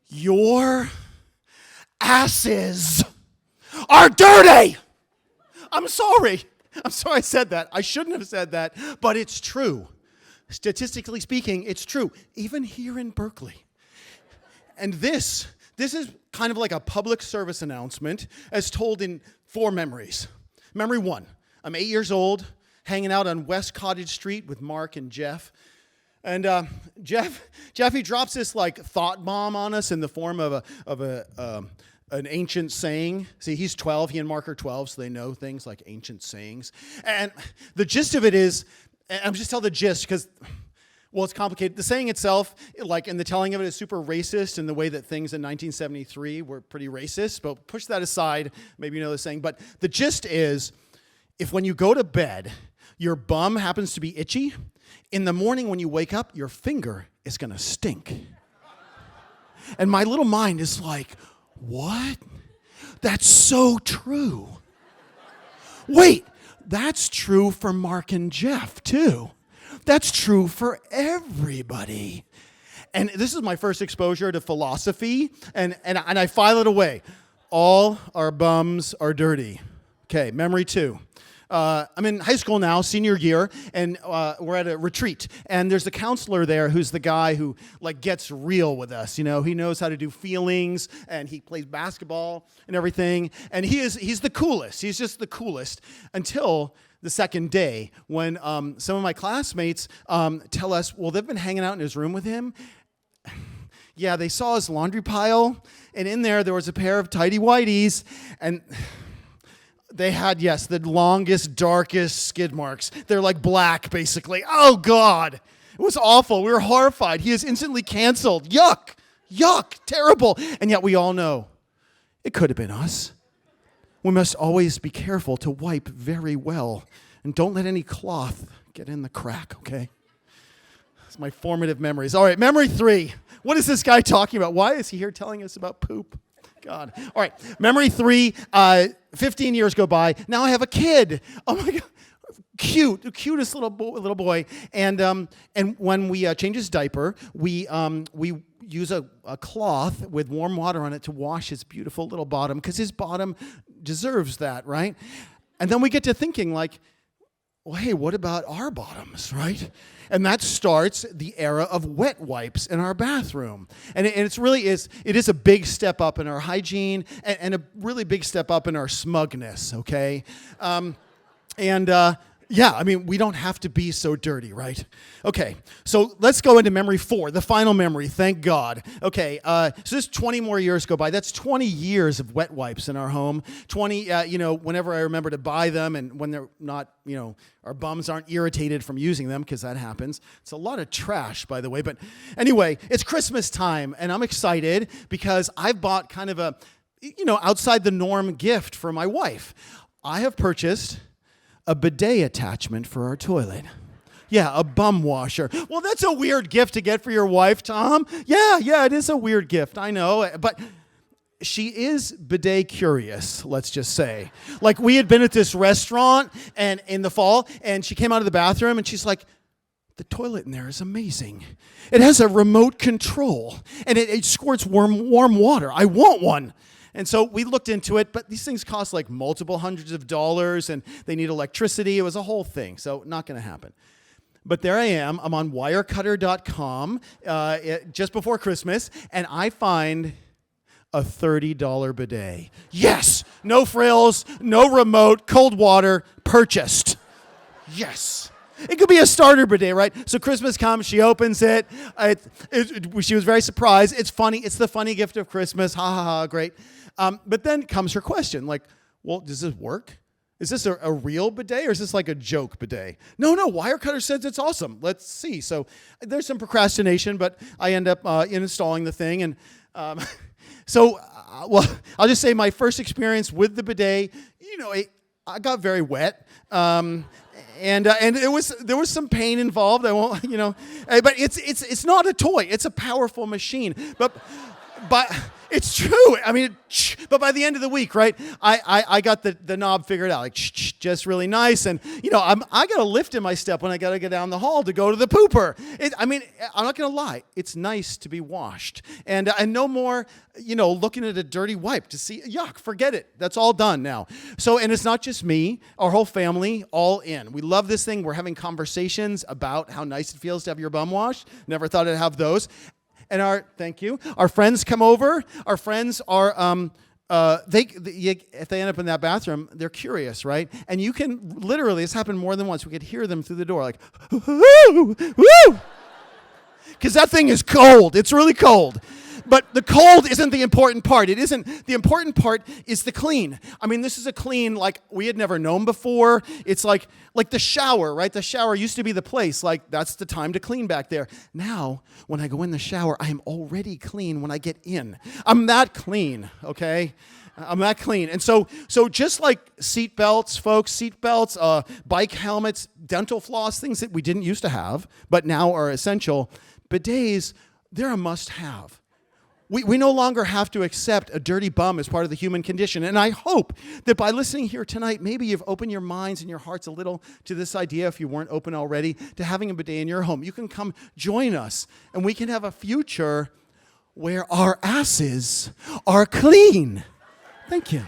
Your asses are dirty. I'm sorry I said that. I shouldn't have said that, but it's true. Statistically speaking, it's true, even here in Berkeley. And this is kind of like a public service announcement as told in 4 memories. Memory 1, I'm 8 years old, hanging out on West Cottage Street with Mark and Jeff. And Jeffy drops this like thought bomb on us in the form of an ancient saying. See, he's 12, he and Mark are 12, so they know things like ancient sayings. And the gist of it is, and I'm just tell the gist because, well, it's complicated. The saying itself, like, and the telling of it is super racist in the way that things in 1973 were pretty racist, but push that aside, maybe you know the saying. But the gist is, if when you go to bed, your bum happens to be itchy, in the morning when you wake up, your finger is going to stink. And my little mind is like, what? That's so true. Wait, that's true for Mark and Jeff, too. That's true for everybody. And this is my first exposure to philosophy, and I file it away. All our bums are dirty. Okay, memory 2. I'm in high school now, senior year, and we're at a retreat. And there's a counselor there who's the guy who like gets real with us. You know, he knows how to do feelings, and he plays basketball and everything. And he's the coolest. He's just the coolest until the second day when some of my classmates tell us, well, they've been hanging out in his room with him. Yeah, they saw his laundry pile, and in there was a pair of tighty-whities, and they had, yes, the longest, darkest skid marks. They're like black, basically. Oh, God. It was awful. We were horrified. He is instantly canceled. Yuck. Yuck. Terrible. And yet we all know it could have been us. We must always be careful to wipe very well. And don't let any cloth get in the crack, okay? It's my formative memories. All right, memory 3. What is this guy talking about? Why is he here telling us about poop? God. All right, memory 3, 15 years go by. Now I have a kid. Oh my God. Cutest little boy. And when we change his diaper, we use a cloth with warm water on it to wash his beautiful little bottom, because his bottom deserves that, right? And then we get to thinking like, well, hey, what about our bottoms, right? And that starts the era of wet wipes in our bathroom. And it is a big step up in our hygiene and a really big step up in our smugness, okay? Yeah, I mean, we don't have to be so dirty, right? Okay, so let's go into memory 4, the final memory, thank God. Okay, so this 20 more years go by. That's 20 years of wet wipes in our home. 20, whenever I remember to buy them, and when they're not, our bums aren't irritated from using them, because that happens. It's a lot of trash, by the way. But anyway, it's Christmas time, and I'm excited because I've bought kind of a, outside the norm gift for my wife. I have purchased a bidet attachment for our toilet. Yeah, a bum washer. Well, that's a weird gift to get for your wife, Tom. Yeah, it is a weird gift, I know. But she is bidet curious, let's just say. Like, we had been at this restaurant and in the fall, and she came out of the bathroom, and she's like, the toilet in there is amazing. It has a remote control, and it squirts warm water. I want one. And so we looked into it, but these things cost like multiple hundreds of dollars, and they need electricity. It was a whole thing, so not going to happen. But there I am. I'm on wirecutter.com just before Christmas, and I find a $30 bidet. Yes! No frills, no remote, cold water, purchased. Yes! It could be a starter bidet, right? So Christmas comes, she opens it. She was very surprised. It's funny. It's the funny gift of Christmas. Ha, ha, ha, great. But then comes her question, like, well, does this work? Is this a real bidet, or is this like a joke bidet? No, Wirecutter says it's awesome. Let's see. So there's some procrastination, but I end up installing the thing. And well, I'll just say my first experience with the bidet, I got very wet. And there was some pain involved. I won't, but it's not a toy. It's a powerful machine. But It's true. I mean, but by the end of the week, right, I got the knob figured out, like just really nice. And, I got a lift in my step when I got to get down the hall to go to the pooper. I'm not going to lie. It's nice to be washed. And no more, looking at a dirty wipe to see, yuck, forget it. That's all done now. So, and it's not just me, our whole family, all in. We love this thing. We're having conversations about how nice it feels to have your bum washed. Never thought I'd have those. And thank you. Our friends come over. Our friends are, if they end up in that bathroom, they're curious, right? And you can literally, it's happened more than once. We could hear them through the door, like, woo, woo, because that thing is cold. It's really cold. But the cold isn't the important part. It isn't. The important part is the clean. I mean, this is a clean like we had never known before. It's like the shower, right? The shower used to be the place. Like, that's the time to clean back there. Now, when I go in the shower, I am already clean when I get in. I'm that clean, okay? I'm that clean. And so just like seat belts, folks, bike helmets, dental floss, things that we didn't used to have, but now are essential, bidets, they're a must-have. We no longer have to accept a dirty bum as part of the human condition. And I hope that by listening here tonight, maybe you've opened your minds and your hearts a little to this idea, if you weren't open already, to having a bidet in your home. You can come join us, and we can have a future where our asses are clean. Thank you.